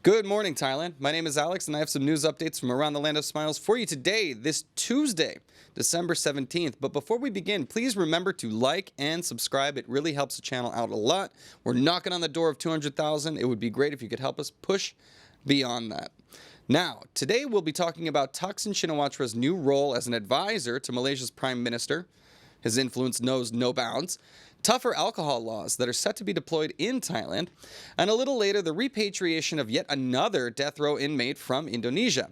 Good morning, Thailand. My name is Alex, and I have some news updates from around the land of smiles for you today, this Tuesday, December 17th. But before we begin, please remember to like and subscribe. It really helps the channel out a lot. We're knocking on the door of 200,000. It would be great if you could help us push beyond that. Now, today we'll be talking about Thaksin Shinawatra's new role as an advisor to Malaysia's Prime Minister. His influence knows no bounds. Tougher alcohol laws that are set to be deployed in Thailand, and a little later, the repatriation of yet another death row inmate from Indonesia.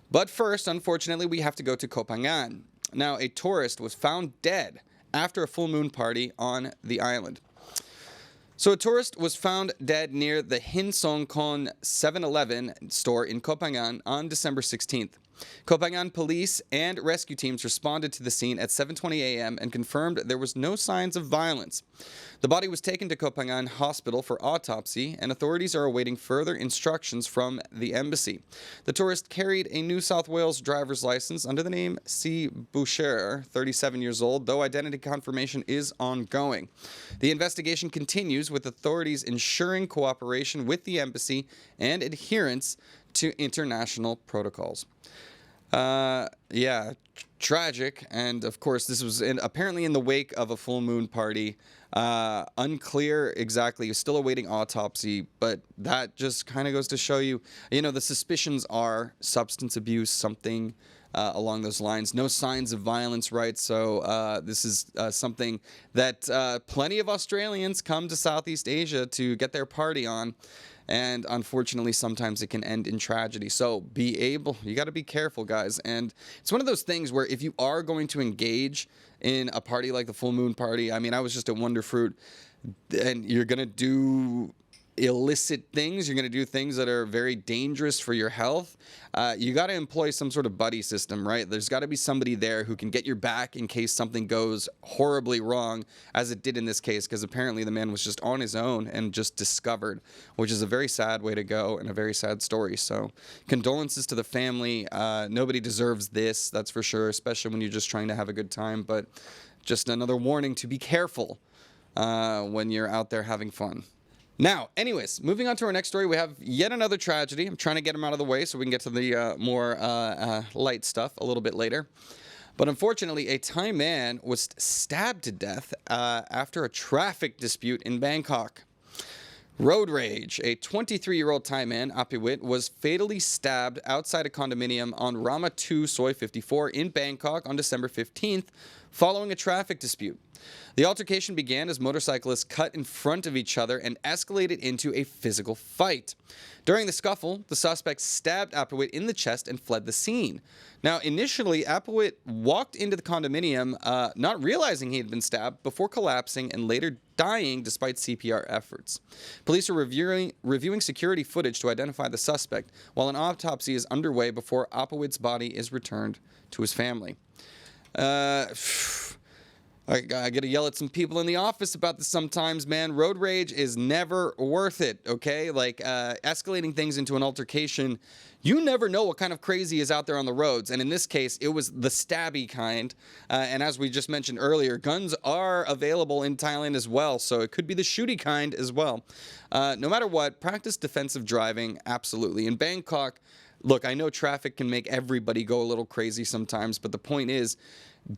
But first, unfortunately, we have to go to Koh Phangan. Now, a tourist was found dead after a full moon party on the island. So a tourist was found dead near the Hin Song Kon 7-Eleven store in Koh Phangan on December 16th. Koh Phangan police and rescue teams responded to the scene at 7:20 a.m. and confirmed there was no signs of violence. The body was taken to Koh Phangan Hospital for autopsy, and authorities are awaiting further instructions from the embassy. The tourist carried a New South Wales driver's license under the name C. Boucher, 37 years old, though identity confirmation is ongoing. The investigation continues, with authorities ensuring cooperation with the embassy and adherence to international protocols. Tragic, and of course this was apparently in the wake of a full moon party. Unclear exactly, still awaiting autopsy, but that just kind of goes to show you, the suspicions are substance abuse, something along those lines. No signs of violence, right? So this is something that plenty of Australians come to Southeast Asia to get their party on. And unfortunately, sometimes it can end in tragedy. So you got to be careful, guys. And it's one of those things where if you are going to engage in a party like the full moon party, I mean, I was just at Wonderfruit, and you're going to do illicit things, you're going to do things that are very dangerous for your health, you got to employ some sort of buddy system, right? There's got to be somebody there who can get your back in case something goes horribly wrong, as it did in this case, because apparently the man was just on his own and just discovered, which is a very sad way to go and a very sad story. So condolences to the family. Nobody deserves this, that's for sure, especially when you're just trying to have a good time. But just another warning to be careful when you're out there having fun. Now, anyways, moving on to our next story, we have yet another tragedy. I'm trying to get them out of the way so we can get to the more light stuff a little bit later. But unfortunately, a Thai man was stabbed to death after a traffic dispute in Bangkok. Road rage. A 23-year-old Thai man, Apiwit, was fatally stabbed outside a condominium on Rama 2 Soi 54 in Bangkok on December 15th following a traffic dispute. The altercation began as motorcyclists cut in front of each other and escalated into a physical fight. During the scuffle, the suspect stabbed Apiwit in the chest and fled the scene. Now, initially, Apiwit walked into the condominium, not realizing he had been stabbed, before collapsing and later dying despite CPR efforts. Police are reviewing security footage to identify the suspect, while an autopsy is underway before Apiwit's body is returned to his family. I gotta yell at some people in the office about this sometimes, man. Road rage is never worth it, okay? Like, escalating things into an altercation, you never know what kind of crazy is out there on the roads. And in this case, it was the stabby kind. And as we just mentioned earlier, guns are available in Thailand as well, so it could be the shooty kind as well. No matter what, practice defensive driving, absolutely. In Bangkok, look, I know traffic can make everybody go a little crazy sometimes, but the point is,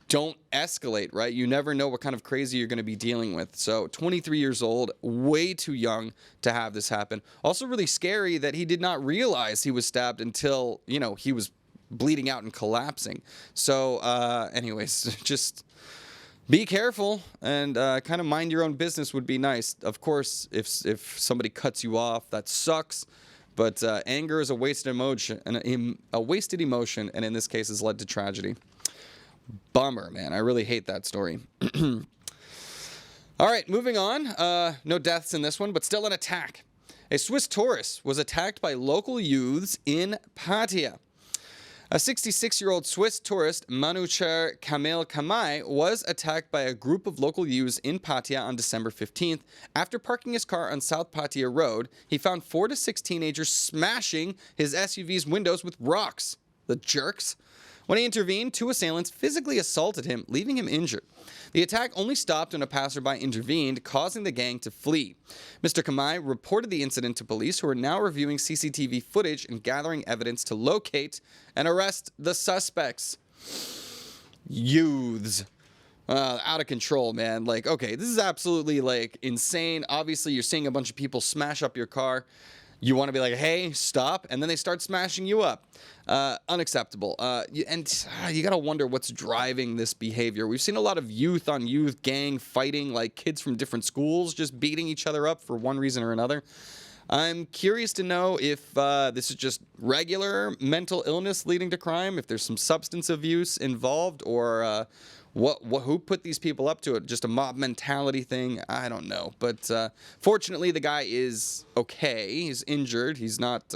don't escalate, right? You never know what kind of crazy you're going to be dealing with. So 23 years old, way too young to have this happen. Also really scary that he did not realize he was stabbed until, he was bleeding out and collapsing. So anyways, just be careful and kind of mind your own business would be nice. Of course, if somebody cuts you off, that sucks. But anger is a wasted emotion, and in this case has led to tragedy. Bummer, man. I really hate that story. All right, moving on. No deaths in this one, but still an attack. A Swiss tourist was attacked by local youths in Pattaya. A 66-year-old Swiss tourist, Manucher Kamil Kamai, was attacked by a group of local youths in Pattaya on December 15th. After parking his car on South Pattaya Road, he found 4 to 6 teenagers smashing his SUV's windows with rocks. The jerks. When he intervened, 2 assailants physically assaulted him, leaving him injured. The attack only stopped when a passerby intervened, causing the gang to flee. Mr. Kamai reported the incident to police, who are now reviewing CCTV footage and gathering evidence to locate and arrest the suspects. Youths. Out of control, man. Like, okay, this is absolutely, like, insane. Obviously, you're seeing a bunch of people smash up your car. You want to be like, hey, stop, and then they start smashing you up. Unacceptable. You got to wonder what's driving this behavior. We've seen a lot of youth on youth gang fighting, like kids from different schools just beating each other up for one reason or another. I'm curious to know if this is just regular mental illness leading to crime, if there's some substance abuse involved, or who put these people up to it? Just a mob mentality thing? I don't know. But fortunately, the guy is okay. He's injured. He's not,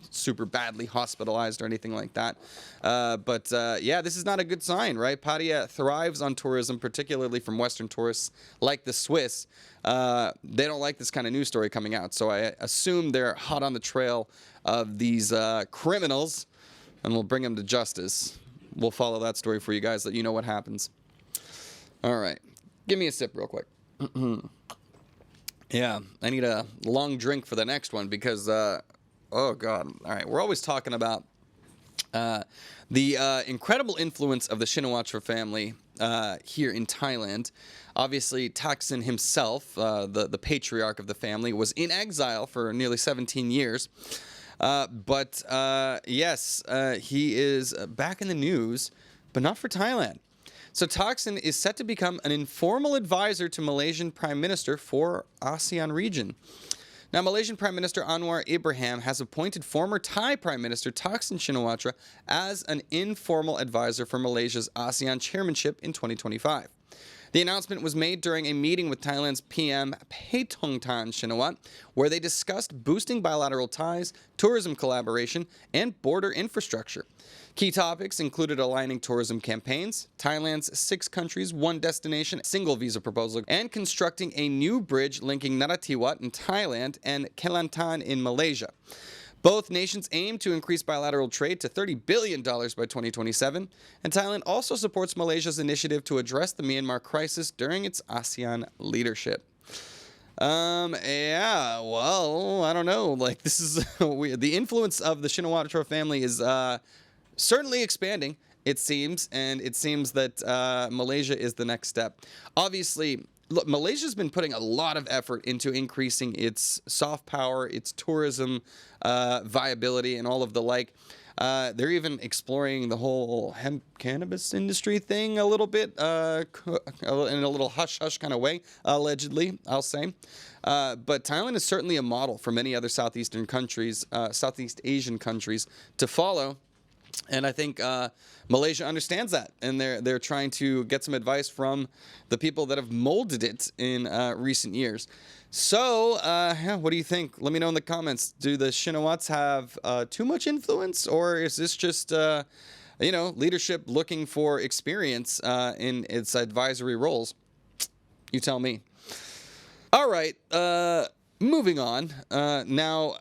super badly hospitalized or anything like that. But this is not a good sign, right? Pattaya thrives on tourism, particularly from Western tourists like the Swiss. They don't like this kind of news story coming out. So I assume they're hot on the trail of these criminals, and we'll bring them to justice. We'll follow that story for you guys, let you know what happens. All right. Give me a sip real quick. Yeah, I need a long drink for the next one because, oh, God. All right, we're always talking about the incredible influence of the Shinawatra family here in Thailand. Obviously, Thaksin himself, the patriarch of the family, was in exile for nearly 17 years. Yes, he is back in the news, but not for Thailand. So Thaksin is set to become an informal advisor to Malaysian Prime Minister for ASEAN region. Now, Malaysian Prime Minister Anwar Ibrahim has appointed former Thai Prime Minister Thaksin Shinawatra as an informal advisor for Malaysia's ASEAN chairmanship in 2025. The announcement was made during a meeting with Thailand's PM Pattaya Shinawatra, where they discussed boosting bilateral ties, tourism collaboration, and border infrastructure. Key topics included aligning tourism campaigns, Thailand's 6 countries, 1 destination, single visa proposal, and constructing a new bridge linking Narathiwat in Thailand and Kelantan in Malaysia. Both nations aim to increase bilateral trade to $30 billion by 2027, and Thailand also supports Malaysia's initiative to address the Myanmar crisis during its ASEAN leadership. I don't know. Like, this is the influence of the Shinawatra family is certainly expanding, it seems, and it seems that Malaysia is the next step. Obviously, look, Malaysia's been putting a lot of effort into increasing its soft power, its tourism viability, and all of the like. They're even exploring the whole hemp cannabis industry thing a little bit, in a little hush-hush kind of way, allegedly, I'll say. But Thailand is certainly a model for many other Southeast Asian countries to follow. And I think Malaysia understands that, and they're trying to get some advice from the people that have molded it in recent years. So, what do you think? Let me know in the comments. Do the Shinawats have too much influence, or is this just leadership looking for experience in its advisory roles? You tell me. All right, moving on. Now.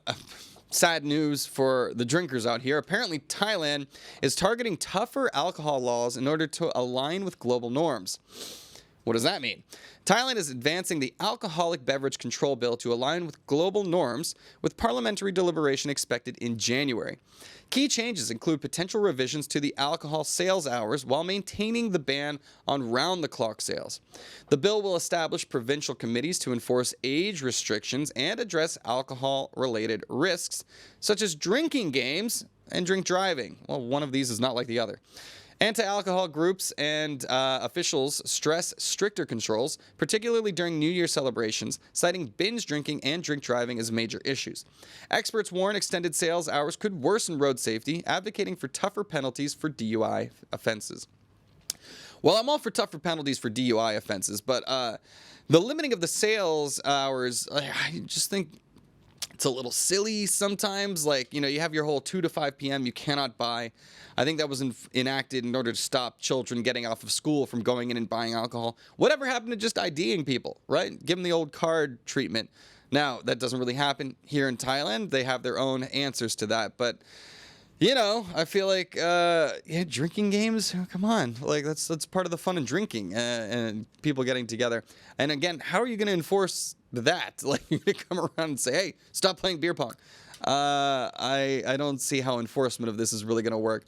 Sad news for the drinkers out here. Apparently, Thailand is targeting tougher alcohol laws in order to align with global norms. What does that mean? Thailand is advancing the Alcoholic Beverage Control Bill to align with global norms, with parliamentary deliberation expected in January. Key changes include potential revisions to the alcohol sales hours while maintaining the ban on round-the-clock sales. The bill will establish provincial committees to enforce age restrictions and address alcohol-related risks, such as drinking games and drink driving. Well, one of these is not like the other. Anti-alcohol groups and officials stress stricter controls, particularly during New Year celebrations, citing binge drinking and drink driving as major issues. Experts warn extended sales hours could worsen road safety, advocating for tougher penalties for DUI offenses. Well, I'm all for tougher penalties for DUI offenses, but the limiting of the sales hours, I just think it's a little silly sometimes. Like, you have your whole 2 to 5 p.m. you cannot buy. I think that was enacted in order to stop children getting off of school from going in and buying alcohol. Whatever happened to just IDing people, right? Give them the old card treatment. Now, that doesn't really happen here in Thailand. They have their own answers to that. But You know, I feel like, yeah, drinking games. Oh, come on, like that's part of the fun of drinking and people getting together. And again, how are you going to enforce that? Like, you're going to come around and say, "Hey, stop playing beer pong." I don't see how enforcement of this is really going to work.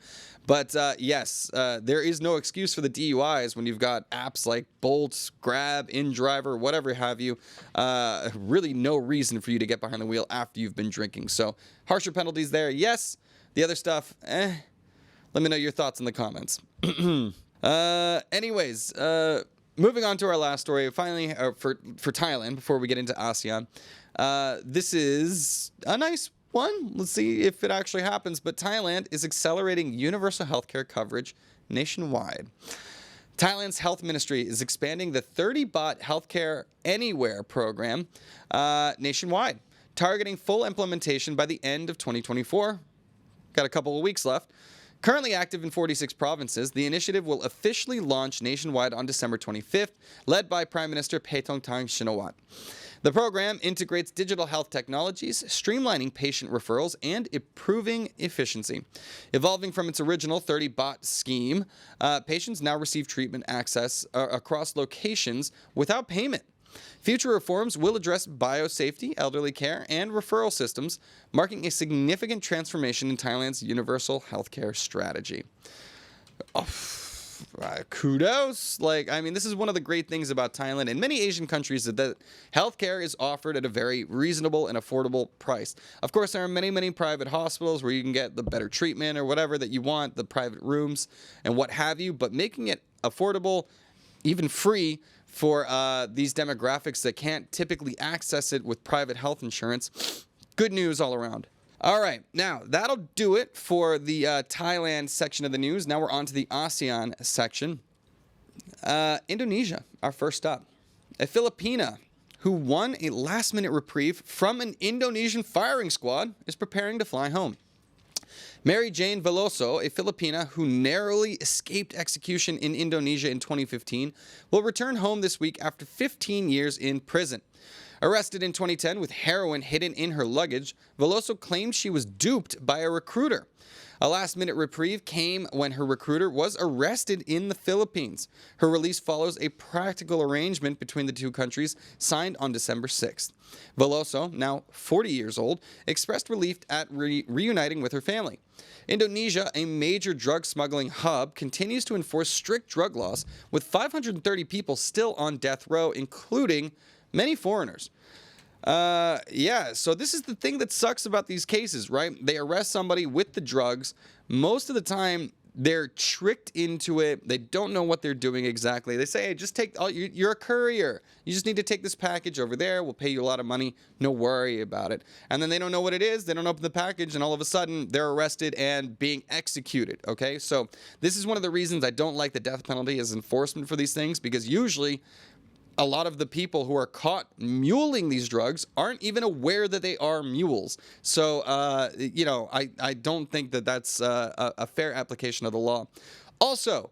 But yes, there is no excuse for the DUIs when you've got apps like Bolt, Grab, InDriver, whatever have you. Really, no reason for you to get behind the wheel after you've been drinking. So harsher penalties there, yes. The other stuff, let me know your thoughts in the comments. Anyways, moving on to our last story, finally, for Thailand, before we get into ASEAN. This is a nice one. Let's see if it actually happens. But Thailand is accelerating universal healthcare coverage nationwide. Thailand's health ministry is expanding the 30 baht healthcare anywhere program nationwide, targeting full implementation by the end of 2024. Got a couple of weeks left. Currently active in 46 provinces, the initiative will officially launch nationwide on December 25th, led by Prime Minister Thaksin Shinawatra. The program integrates digital health technologies, streamlining patient referrals and improving efficiency. Evolving from its original 30 baht scheme, patients now receive treatment access across locations without payment. Future reforms will address biosafety, elderly care, and referral systems, marking a significant transformation in Thailand's universal healthcare strategy. Kudos. This is one of the great things about Thailand and many Asian countries that healthcare is offered at a very reasonable and affordable price. Of course, there are many, many private hospitals where you can get the better treatment or whatever that you want, the private rooms and what have you, but making it affordable, even free, for these demographics that can't typically access it with private health insurance. Good news all around. All right, now that'll do it for the Thailand section of the news. Now we're on to the ASEAN section. Indonesia, our first stop. A Filipina who won a last-minute reprieve from an Indonesian firing squad is preparing to fly home. Mary Jane Veloso, a Filipina who narrowly escaped execution in Indonesia in 2015, will return home this week after 15 years in prison. Arrested in 2010 with heroin hidden in her luggage, Veloso claimed she was duped by a recruiter. A last-minute reprieve came when her recruiter was arrested in the Philippines. Her release follows a practical arrangement between the two countries signed on December 6th. Veloso, now 40 years old, expressed relief at reuniting with her family. Indonesia, a major drug smuggling hub, continues to enforce strict drug laws, with 530 people still on death row, including many foreigners. So this is the thing that sucks about these cases, right? They arrest somebody with the drugs. Most of the time, they're tricked into it. They don't know what they're doing exactly. They say, hey, just take, you're a courier. You just need to take this package over there. We'll pay you a lot of money. No worry about it. And then they don't know what it is. They don't open the package, and all of a sudden, they're arrested and being executed, okay? So this is one of the reasons I don't like the death penalty as enforcement for these things, because usually a lot of the people who are caught muling these drugs aren't even aware that they are mules. So, I don't think that that's a fair application of the law. Also,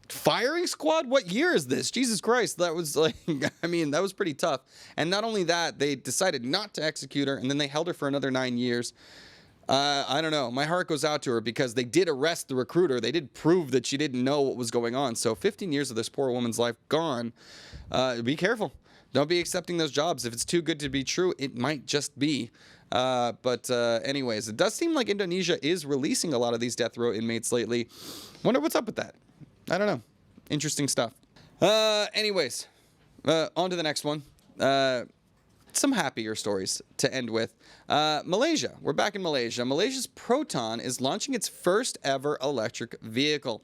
firing squad? What year is this? Jesus Christ. That was that was pretty tough. And not only that, they decided not to execute her, and then they held her for another 9 years. I don't know. My heart goes out to her because they did arrest the recruiter. They did prove that she didn't know what was going on. So 15 years of this poor woman's life gone. Be careful. Don't be accepting those jobs. If it's too good to be true, it might just be. Anyways, it does seem like Indonesia is releasing a lot of these death row inmates lately. Wonder what's up with that. I don't know. Interesting stuff. Anyways, on to the next one. Some happier stories to end with. Malaysia. We're back in Malaysia. Malaysia's Proton is launching its first ever electric vehicle.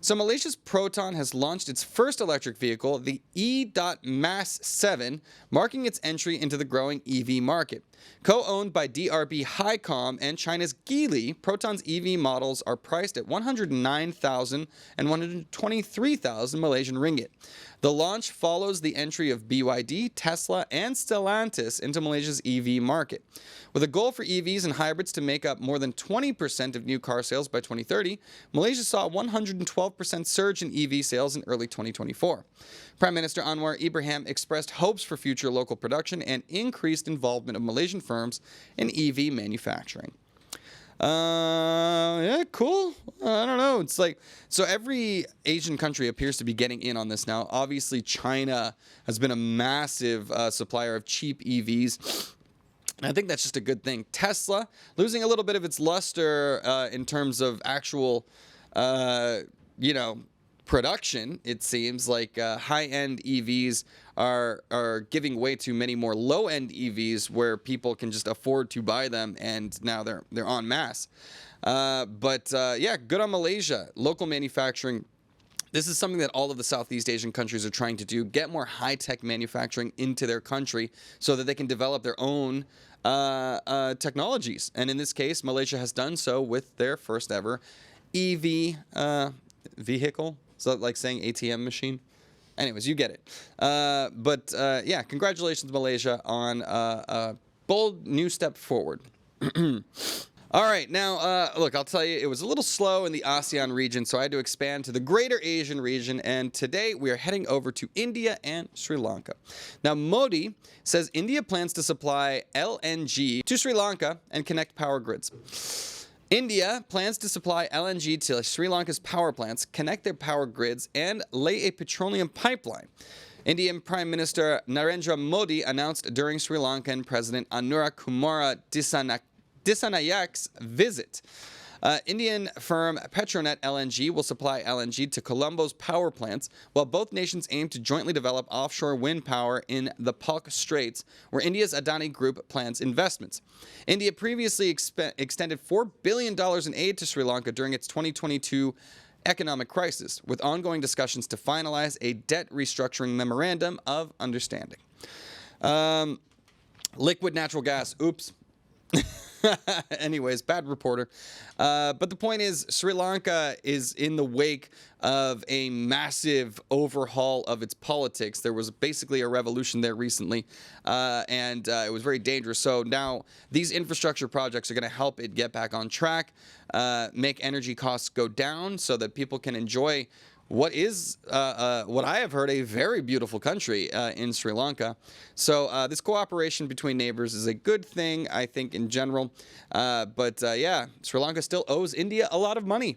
So Malaysia's Proton has launched its first electric vehicle, the E.Mass 7, marking its entry into the growing EV market. Co-owned by DRB Highcom and China's Geely, Proton's EV models are priced at 109,000 and 123,000 Malaysian ringgit. The launch follows the entry of BYD, Tesla, and Stellantis into Malaysia's EV market. With a goal for EVs and hybrids to make up more than 20% of new car sales by 2030, Malaysia saw a 112% surge in EV sales in early 2024. Prime Minister Anwar Ibrahim expressed hopes for future local production and increased involvement of Malaysian firms in EV manufacturing. Yeah, cool. I don't know. It's like, so every Asian country appears to be getting in on this now. Obviously, China has been a massive supplier of cheap EVs. I think that's just a good thing. Tesla losing a little bit of its luster in terms of actual, you know, production. It seems like high-end EVs are giving way to many more low-end EVs where people can just afford to buy them, and now they're en masse. But yeah, good on Malaysia. Local manufacturing. This is something that all of the Southeast Asian countries are trying to do, get more high-tech manufacturing into their country so that they can develop their own technologies. And in this case, Malaysia has done so with their first ever EV vehicle. Is that like saying ATM machine? Anyways, you get it. But yeah, congratulations, Malaysia, on a bold new step forward. All right, now, look, I'll tell you, it was a little slow in the ASEAN region, so I had to expand to the greater Asian region, and today we are heading over to India and Sri Lanka. Now, Modi says India plans to supply LNG to Sri Lanka and connect power grids. India plans to supply LNG to Sri Lanka's power plants, connect their power grids, and lay a petroleum pipeline. Indian Prime Minister Narendra Modi announced during Sri Lankan President Anura Kumara Dissanayak's visit. Indian firm Petronet LNG will supply LNG to Colombo's power plants, while both nations aim to jointly develop offshore wind power in the Palk Straits, where India's Adani Group plans investments. India previously extended $4 billion in aid to Sri Lanka during its 2022 economic crisis, with ongoing discussions to finalize a debt restructuring memorandum of understanding. Liquid natural gas. Oops. Anyways, bad reporter. But the point is, Sri Lanka is in the wake of a massive overhaul of its politics. There was basically a revolution there recently, and it was very dangerous. So now these infrastructure projects are going to help it get back on track, make energy costs go down so that people can enjoy what is, what I have heard, a very beautiful country in Sri Lanka. So this cooperation between neighbors is a good thing, I think, in general. But yeah, Sri Lanka still owes India a lot of money,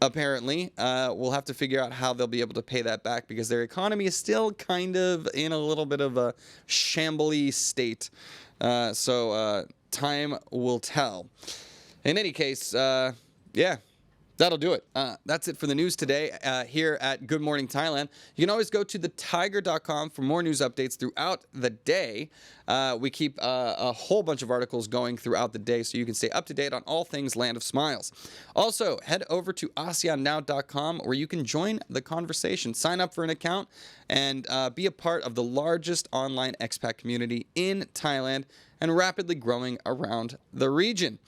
apparently. We'll have to figure out how they'll be able to pay that back because their economy is still kind of in a little bit of a shambly state. So time will tell. In any case, yeah. That'll do it. That's it for the news today here at Good Morning Thailand. You can always go to thetiger.com for more news updates throughout the day. We keep a whole bunch of articles going throughout the day so you can stay up to date on all things Land of Smiles. Also, head over to ASEANnow.com where you can join the conversation. Sign up for an account and be a part of the largest online expat community in Thailand and rapidly growing around the region.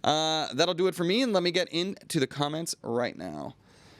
That'll do it for me, and let me get into the comments right now.